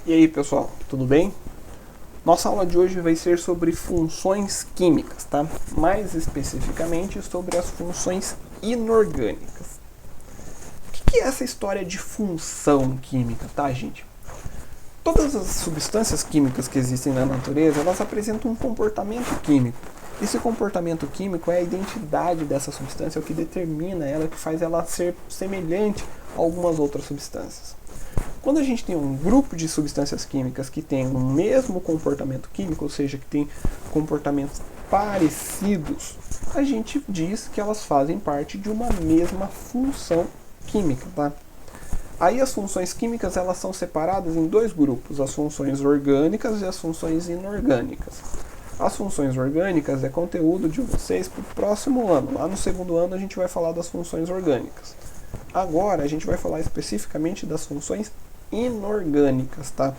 E aí pessoal, tudo bem? Nossa aula de hoje vai ser sobre funções químicas, tá? Mais especificamente sobre as funções inorgânicas. O que é essa história de função química, tá, gente? Todas as substâncias químicas que existem na natureza, elas apresentam um comportamento químico. Esse comportamento químico é a identidade dessa substância, é o que determina ela, que faz ela ser semelhante a algumas outras substâncias. Quando a gente tem um grupo de substâncias químicas que tem o mesmo comportamento químico, ou seja, que tem comportamentos parecidos, a gente diz que elas fazem parte de uma mesma função química, tá? Aí as funções químicas elas são separadas em dois grupos, as funções orgânicas e as funções inorgânicas. As funções orgânicas é conteúdo de vocês para o próximo ano. Lá no segundo ano a gente vai falar das funções orgânicas. Agora a gente vai falar especificamente das funções inorgânicas, tá?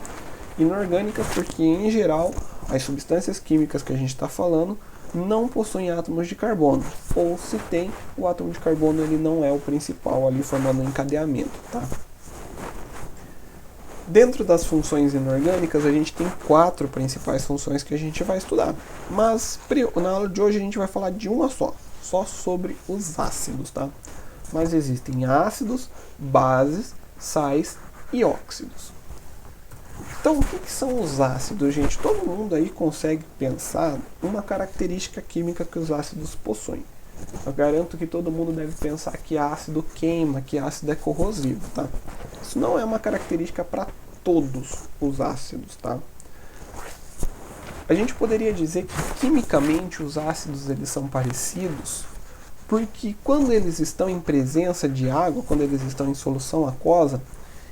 Inorgânicas porque, em geral, as substâncias químicas que a gente está falando não possuem átomos de carbono. Ou se tem, o átomo de carbono ele não é o principal ali formando um encadeamento, tá? Dentro das funções inorgânicas, a gente tem 4 principais funções que a gente vai estudar. Mas na aula de hoje a gente vai falar de uma só sobre os ácidos, tá? Mas existem ácidos, bases, sais e óxidos. Então, o que são os ácidos, gente? Todo mundo aí consegue pensar uma característica química que os ácidos possuem. Eu garanto que todo mundo deve pensar que ácido queima, que ácido é corrosivo, tá? Isso não é uma característica para todos os ácidos, tá? A gente poderia dizer que quimicamente os ácidos eles são parecidos, porque quando eles estão em presença de água, quando eles estão em solução aquosa,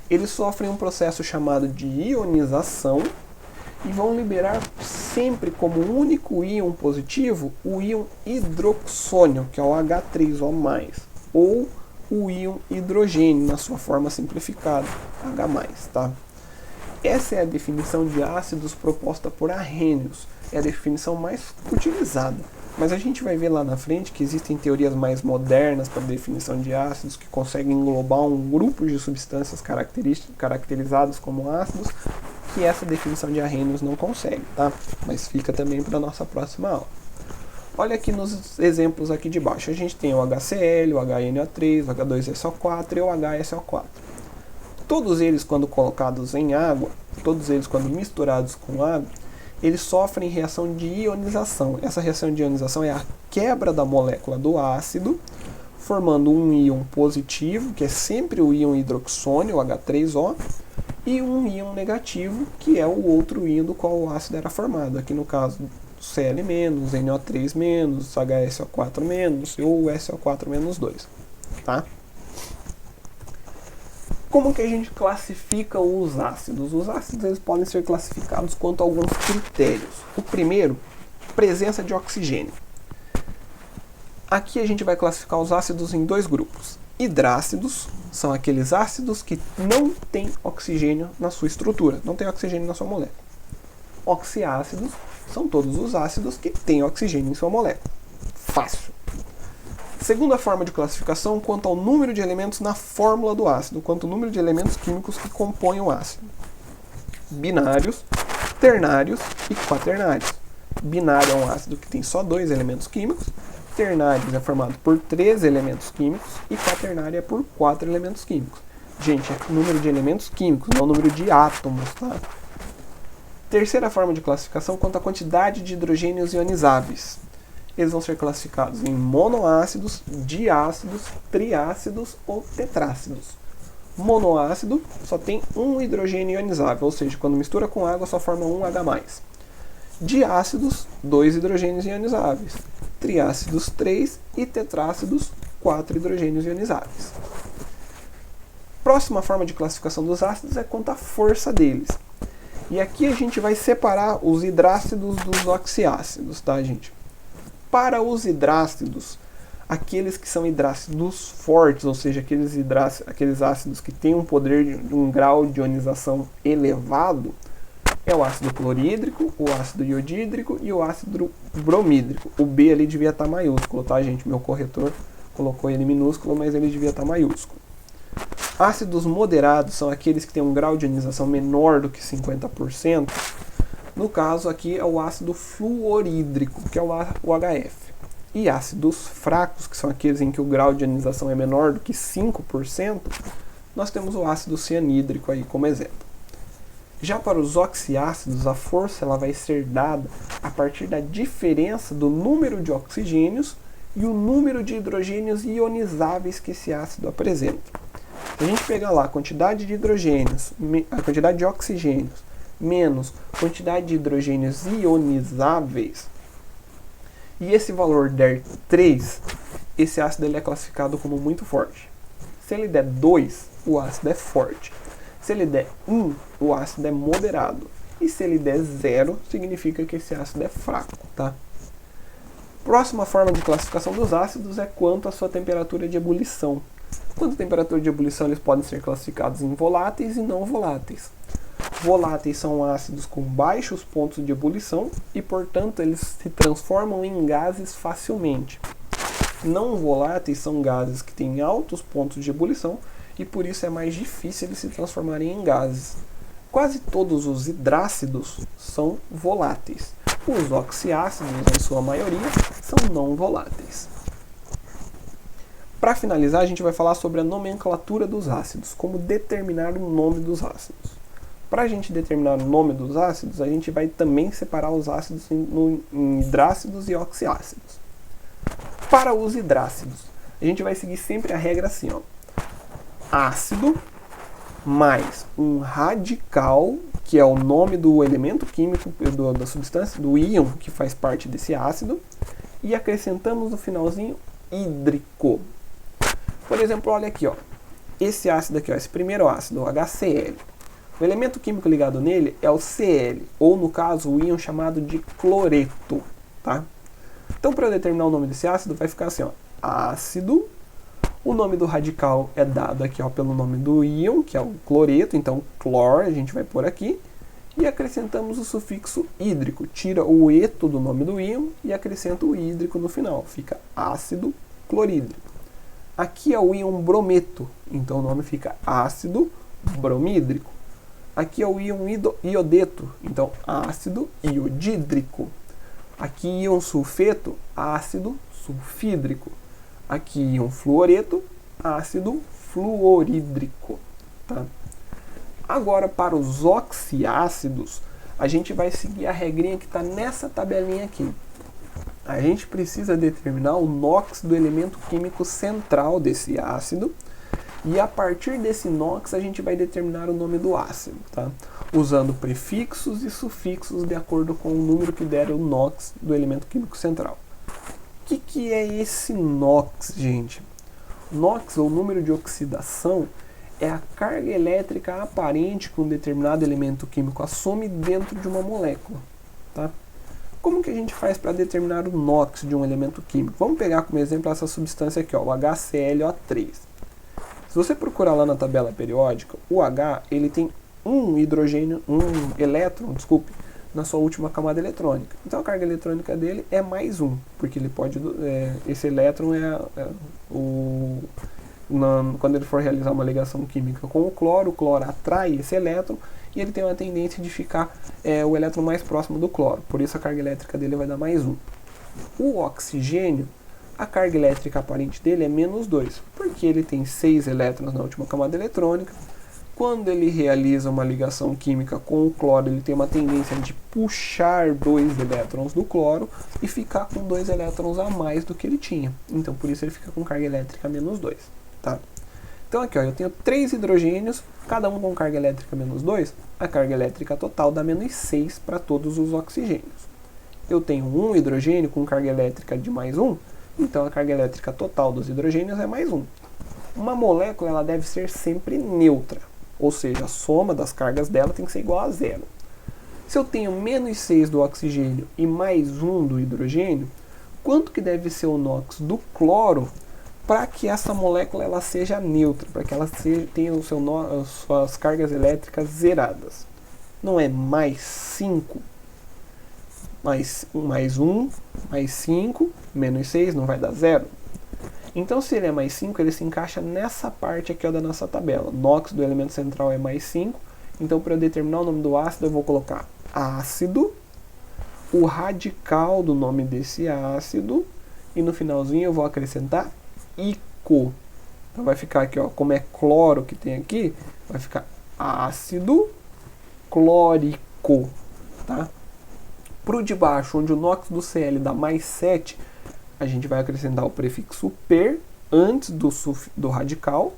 eles sofrem um processo chamado de ionização e vão liberar sempre como único íon positivo o íon hidroxônio, que é o H3O+, ou o íon hidrogênio, na sua forma simplificada, H+, tá? Essa é a definição de ácidos proposta por Arrhenius, é a definição mais utilizada. Mas a gente vai ver lá na frente que existem teorias mais modernas para a definição de ácidos que conseguem englobar um grupo de substâncias caracterizadas como ácidos que essa definição de Arrhenius não consegue, tá? Mas fica também para a nossa próxima aula. Olha aqui nos exemplos aqui de baixo. A gente tem o HCl, o HNO3, o H2SO4 e o HSO4. Todos eles, quando colocados em água, todos eles, quando misturados com água, eles sofrem reação de ionização. Essa reação de ionização é a quebra da molécula do ácido, formando um íon positivo, que é sempre o íon hidroxônio, o H3O, e um íon negativo, que é o outro íon do qual o ácido era formado. Aqui no caso, Cl-, NO3-, HSO4- ou SO4-2, tá? Como que a gente classifica os ácidos? Os ácidos eles podem ser classificados quanto a alguns critérios. O primeiro, presença de oxigênio. Aqui a gente vai classificar os ácidos em dois grupos. Hidrácidos são aqueles ácidos que não têm oxigênio na sua estrutura, não tem oxigênio na sua molécula. Oxiácidos são todos os ácidos que têm oxigênio em sua molécula. Fácil. Segunda forma de classificação, quanto ao número de elementos na fórmula do ácido, quanto ao número de elementos químicos que compõem o ácido. Binários, ternários e quaternários. Binário é um ácido que tem só 2 elementos químicos, ternários é formado por 3 elementos químicos e quaternário é por 4 elementos químicos. Gente, é o número de elementos químicos, não o número de átomos, tá? Terceira forma de classificação, quanto à quantidade de hidrogênios ionizáveis. Eles vão ser classificados em monoácidos, diácidos, triácidos ou tetrácidos. Monoácido só tem um hidrogênio ionizável, ou seja, quando mistura com água só forma um H+. Diácidos, 2 hidrogênios ionizáveis. Triácidos, 3 e tetrácidos, 4 hidrogênios ionizáveis. Próxima forma de classificação dos ácidos é quanto à força deles. E aqui a gente vai separar os hidrácidos dos oxiácidos, tá, gente? Para os hidrácidos, aqueles que são hidrácidos fortes, ou seja, aqueles ácidos que têm um poder de um grau de ionização elevado, é o ácido clorídrico, o ácido iodídrico e o ácido bromídrico. O B ali devia estar maiúsculo, tá, gente? Meu corretor colocou ele minúsculo, mas ele devia estar maiúsculo. Ácidos moderados são aqueles que têm um grau de ionização menor do que 50%. No caso aqui é o ácido fluorídrico, que é o HF. E ácidos fracos, que são aqueles em que o grau de ionização é menor do que 5%, nós temos o ácido cianídrico aí como exemplo. Já para os oxiácidos, a força ela vai ser dada a partir da diferença do número de oxigênios e o número de hidrogênios ionizáveis que esse ácido apresenta. Se a gente pegar lá a quantidade de hidrogênios, a quantidade de oxigênios, menos quantidade de hidrogênios ionizáveis, e esse valor der 3, esse ácido ele é classificado como muito forte. Se ele der 2, o ácido é forte. Se ele der 1, o ácido é moderado. E se ele der 0, significa que esse ácido é fraco, tá? Próxima forma de classificação dos ácidos é quanto à sua temperatura de ebulição. Quanto à temperatura de ebulição, eles podem ser classificados em voláteis e não voláteis. Voláteis são ácidos com baixos pontos de ebulição e, portanto, eles se transformam em gases facilmente. Não voláteis são gases que têm altos pontos de ebulição e, por isso, é mais difícil eles se transformarem em gases. Quase todos os hidrácidos são voláteis. Os oxiácidos, em sua maioria, são não voláteis. Para finalizar, a gente vai falar sobre a nomenclatura dos ácidos, como determinar o nome dos ácidos. Para a gente determinar o nome dos ácidos, a gente vai também separar os ácidos em hidrácidos e oxiácidos. Para os hidrácidos, a gente vai seguir sempre a regra assim, ó. Ácido mais um radical, que é o nome do elemento químico, da substância, do íon que faz parte desse ácido, e acrescentamos no finalzinho hídrico. Por exemplo, olha aqui, ó. Esse ácido aqui, ó, esse primeiro ácido, o HCl. O elemento químico ligado nele é o Cl, ou no caso o íon chamado de cloreto, tá? Então, para eu determinar o nome desse ácido, vai ficar assim, ó, ácido. O nome do radical é dado aqui, ó, pelo nome do íon, que é o cloreto, então clor, a gente vai pôr aqui. E acrescentamos o sufixo hídrico, tira o eto do nome do íon e acrescenta o hídrico no final, fica ácido clorídrico. Aqui é o íon brometo, então o nome fica ácido bromídrico. Aqui é o íon iodeto, então ácido iodídrico. Aqui íon sulfeto, ácido sulfídrico. Aqui íon fluoreto, ácido fluorídrico. Tá? Agora, para os oxiácidos, a gente vai seguir a regrinha que está nessa tabelinha aqui. A gente precisa determinar o NOx do elemento químico central desse ácido. E a partir desse NOx a gente vai determinar o nome do ácido, tá? Usando prefixos e sufixos de acordo com o número que der o NOx do elemento químico central. O que é esse NOx, gente? NOx, ou número de oxidação, é a carga elétrica aparente que um determinado elemento químico assume dentro de uma molécula, tá? Como que a gente faz para determinar o NOx de um elemento químico? Vamos pegar como exemplo essa substância aqui, ó, o HClO3. Se você procurar lá na tabela periódica, o H ele tem um elétron, na sua última camada eletrônica. Então a carga eletrônica dele é mais um, porque ele pode, esse elétron quando ele for realizar uma ligação química com o cloro atrai esse elétron e ele tem uma tendência de ficar o elétron mais próximo do cloro. Por isso a carga elétrica dele vai dar mais um. O oxigênio, a carga elétrica aparente dele é menos 2, porque ele tem 6 elétrons na última camada eletrônica. Quando ele realiza uma ligação química com o cloro, ele tem uma tendência de puxar 2 elétrons do cloro e ficar com 2 elétrons a mais do que ele tinha. Então, por isso ele fica com carga elétrica menos 2. Tá? Então, aqui ó, eu tenho 3 hidrogênios, cada um com carga elétrica menos 2. A carga elétrica total dá menos 6 para todos os oxigênios. Eu tenho um hidrogênio com carga elétrica de mais 1. Então a carga elétrica total dos hidrogênios é mais 1. Uma molécula ela deve ser sempre neutra, ou seja, a soma das cargas dela tem que ser igual a 0. Se eu tenho menos 6 do oxigênio e mais 1 do hidrogênio, quanto que deve ser o NOx do cloro para que essa molécula ela seja neutra, para que ela tenha as suas cargas elétricas zeradas? Não é mais 5? Mais 1, mais 5, menos 6 não vai dar 0. Então, se ele é mais 5, ele se encaixa nessa parte aqui ó, da nossa tabela. NOx do elemento central é mais 5. Então, para eu determinar o nome do ácido, eu vou colocar ácido, o radical do nome desse ácido, e no finalzinho eu vou acrescentar ico. Então, vai ficar aqui, ó, como é cloro que tem aqui, vai ficar ácido clórico. Tá? Para o de baixo, onde o NOx do Cl dá mais 7, a gente vai acrescentar o prefixo per antes do radical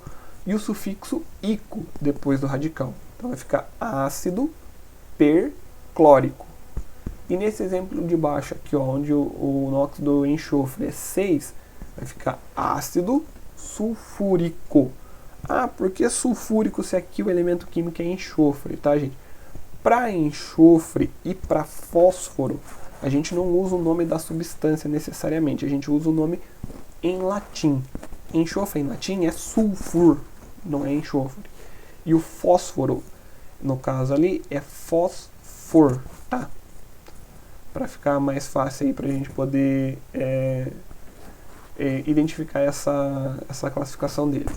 e o sufixo ico depois do radical. Então vai ficar ácido perclórico. E nesse exemplo de baixo aqui, ó, onde o NOx do enxofre é 6, vai ficar ácido sulfúrico. Ah, por que sulfúrico se aqui o elemento químico é enxofre, tá, gente? Para enxofre e para fósforo, a gente não usa o nome da substância necessariamente, a gente usa o nome em latim. Enxofre em latim é sulfur, não é enxofre. E o fósforo, no caso ali, é fósfor, tá? Para ficar mais fácil aí para a gente poder identificar essa classificação dele.